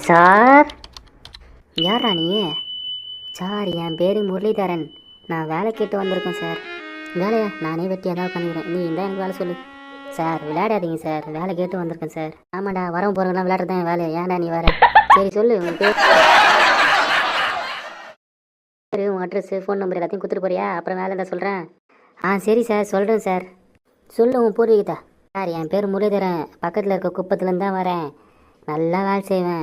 Sir, யாரா நீ? Sir, என் பேர் முரளிதரன். நான் வேலை கேட்டு வந்திருக்கேன் சார். வேலையா? நானே வெட்டி ஏதாவது பண்ணிக்கிறேன். நீ இந்த எனக்கு வேலை சொல்லு. சார், விளையாடாதீங்க சார். வேலை கேட்டு வந்திருக்கேன் சார். ஆமாடா, வரவும் போகிறவங்களாம் விளையாடுறது தான் வேலை. ஏன்டா நீ வேற? சரி சொல்லு, உன் பேர், உன் அட்ரஸ், ஃபோன் நம்பர் எல்லாத்தையும் கொடுத்துட்டு போறியா? அப்புறம் வேலை தான் சொல்கிறேன். சரி சார், சொல்கிறேன் சார். சொல்லு உன் பூர்வீகத்தை. சார், என் பேர் முரளிதரன். பக்கத்தில் இருக்க குப்பத்துலேருந்து தான் வரேன். நல்லா வேலை செய்வேன்.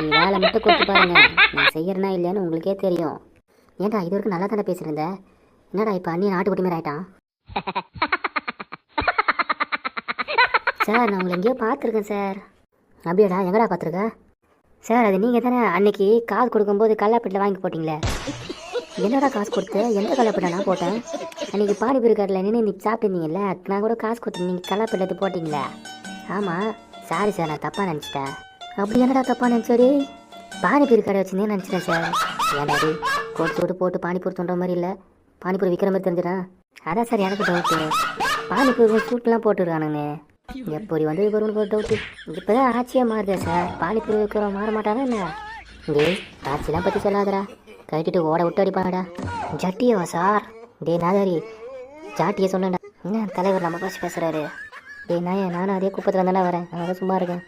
நீ வேலை மட்டும் கொடுத்து பாருங்க, நான் செய்யறேனா இல்லையான்னு உங்களுக்கே தெரியும். ஏன்டா இது வரைக்கும் நல்லா தானே பேசியிருந்த? என்னடா இப்போ அண்ணி நாட்டுக்குட்டி மாதிரி ஆயிட்டான்? சார், நான் உங்களை எங்கேயோ பார்த்துருக்கேன் சார். அப்படியாடா? எங்கடா பார்த்துருக்க? சார், அது நீங்கள் தானே அன்னைக்கு காசு கொடுக்கும்போது கல்லாப்பேட்டில் வாங்கி போட்டிங்களே. என்னடா காசு கொடுத்து? எந்த கல்லாப்பேட்டை நான் போட்டேன்? அன்றைக்கி பானிபூரி கடையில் நின்று நீ சாப்பிட்டுருந்தீங்கல்ல, நான் கூட காசு கொடுத்து நீங்கள் கல்லாப்பேட்டை எடுத்து போட்டிங்களே. ஆமாம். சாரி சார், நான் தப்பாக நினச்சிட்டேன். அப்படி என்னடா தப்பாக நினச்சாரு? பானிபூரி கடை வச்சுருந்தேன் நினச்சிட்டேன் சார். ஏன்டாடி கோட்டு போட்டு பானிபூரி தோன்ற மாதிரி இல்லை, பானிபூரி விற்கிற மாதிரி தெரிஞ்சிடா? அதான் சார் எனக்கு டவுட்டு. பானிபூரி சூட்லாம் போட்டுருக்கானுங்க. எப்படி வந்து வரும்னு ஒரு டவுட்டு. இப்போ தான் ஆட்சியாக மாறுதே சார். பானிபூரி விற்கிற மாற மாட்டானா என்ன? டேய், ஆட்சிலாம் பற்றி சொல்லாதடா, கட்டிட்டு ஓட விட்டு அடிப்பானடா. ஜட்டியவா சார்? டே நாதாரி, ஜாட்டியை சொன்னேன்டா. என்ன தலைவர் நம்ம காசு பேசுகிறாரு? டே நானும் அதே குப்பத்தில் தானே வரேன், நான் தான் சும்மா இருக்கேன்.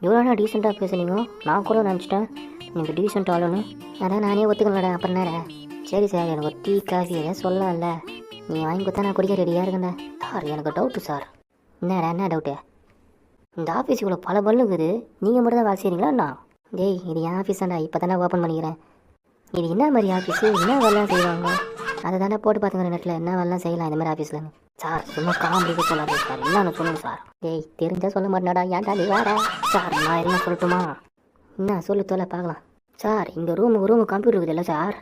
எவ்வளோண்ணா டீசெண்டாக பேசுனீங்க? நான் கூட நினச்சிட்டேன் நீங்கள் டீசெண்ட் ஆளுன்னு. அதான் நானே ஒத்துக்கலடா. அப்புறம் நேரம் சரி சார், எனக்கு ஒரு டீ காஃபி எதாவது சொல்லலாம்ல? நீங்கள் வாங்கி கொடுத்தா நான் குடிக்க ரெடியாக இருக்கேன்டா. சார், எனக்கு டவுட்டு சார். என்னடா, என்ன டவுட்டு? இந்த ஆஃபீஸ் இவ்வளோ பல பல்லுங்குது, நீங்கள் மட்டும் தான் வேலை செய்கிறீங்களா? டேய், இது என் ஆஃபீஸ் தான்டா, இப்போ தானே ஓப்பன் பண்ணிக்கிறேன். இது என்ன மாதிரி ஆஃபீஸு? என்ன வேலைலாம் செய்வாங்க? அதை தானே போட்டு பார்த்துக்கிறேன் நெட்டில், என்ன வேலைலாம் செய்யலாம் இந்த மாதிரி ஆஃபீஸில். சார், சும்மா காமெடிக்கு சொல்லாது சார், என்னன்னு சொல்லுங்கள் சார். டேய், தெரிஞ்சால் சொல்ல மாட்டேனாடா, ஏன்டா நீ வேற? சார், நான் என்ன சொல்லட்டுமா? என்ன சொல்லு தோலை பார்க்கலாம். சார், இந்த ரூமு கம்ப்யூட்டர் இருக்குது இல்லை சார்?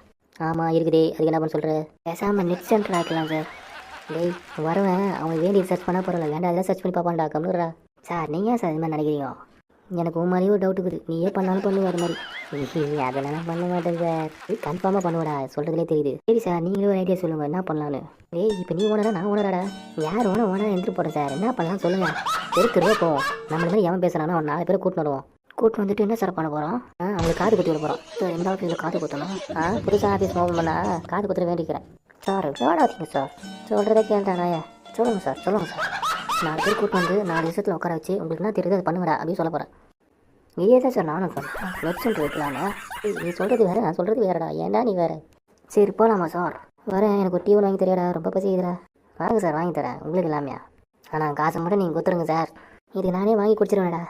ஆமாம் இருக்குதே, அதுக்கு என்ன பண்ண சொல்கிறேன்? பேசாமல் நெட் சென்டர் ஆக்கலாம் சார். டேய், வருவேன், அவங்க வேண்டியது சர்ச் பண்ணால் பரவாயில்ல, வேண்டாம் அதெல்லாம் சர்ச் பண்ணி பார்ப்பான்டா கம்ப்யூட்டரா. சார், நீங்கள் ஏன் சார் இது மாதிரி நினைக்கிறீங்க? எனக்கு உன் மாதிரியே ஒரு டவுட் இருக்குது. நீயே பண்ணாலும் பண்ணுவேன் அது மாதிரி. அதெல்லாம் நான் பண்ண மாட்டேன் சார். கன்ஃபார்மாக பண்ணுவடா, சொல்கிறதுலே தெரியுது. சரி சார், நீங்களே ஒரு ஐடியா சொல்லுங்கள், என்ன பண்ணலான்னு. ஏய், இப்போ நீ ஓனரா நான் ஓனராடா? யார் ஓனா எழுந்து போகிறேன் சார். என்ன பண்ணலாம் சொல்லுங்கள். தெருக்குறவே போவோம். நம்மள மாதிரி எவன் பேசுகிறானோ அவன் 4 பேரை கூட்டின்னு வருவோம். கூட்டு வந்துட்டு என்ன சார் பண்ண போகிறோம்? அவங்களுக்கு காது குத்தி விட போகிறோம். சார், எந்த ஆஃபீஸில் காது குத்தணும்? புதுசாக ஆஃபீஸ் ஓப்பன் பண்ணால் காது குத்துற வேண்டிக்கிறேன். சார், வேடாதீங்க சார், சொல்கிறதே கேட்டானா? சொல்லுங்கள் சார், சொல்லுங்கள் சார். 4 பேர் கூட்டு வந்து 4 விஷயத்தில் உட்கார வச்சு உங்களுக்கு என்ன தெரியுது அதை பண்ணுங்கடா அப்படின்னு சொல்ல போகிறேன். இதே தான் சார் நானும் சொன்னேன். நெட் சென்டர் வைக்கலாமா? நீ சொல்கிறது வேறு, நான் சொல்கிறது வேறடா. ஏன்டா நீ வேறு? சரி போகலாமா சார்? வரேன், எனக்கு ஒரு டீ வாங்கி தரையாடா, ரொம்ப பசிக்குதுடா. வாங்க சார், வாங்கி தரேன் உங்களுக்கு எல்லாமே. ஆனால் காசை மட்டும் நீங்கள் கொடுத்துருங்க சார். இது நானே வாங்கி குடிச்சிருவேன்டா.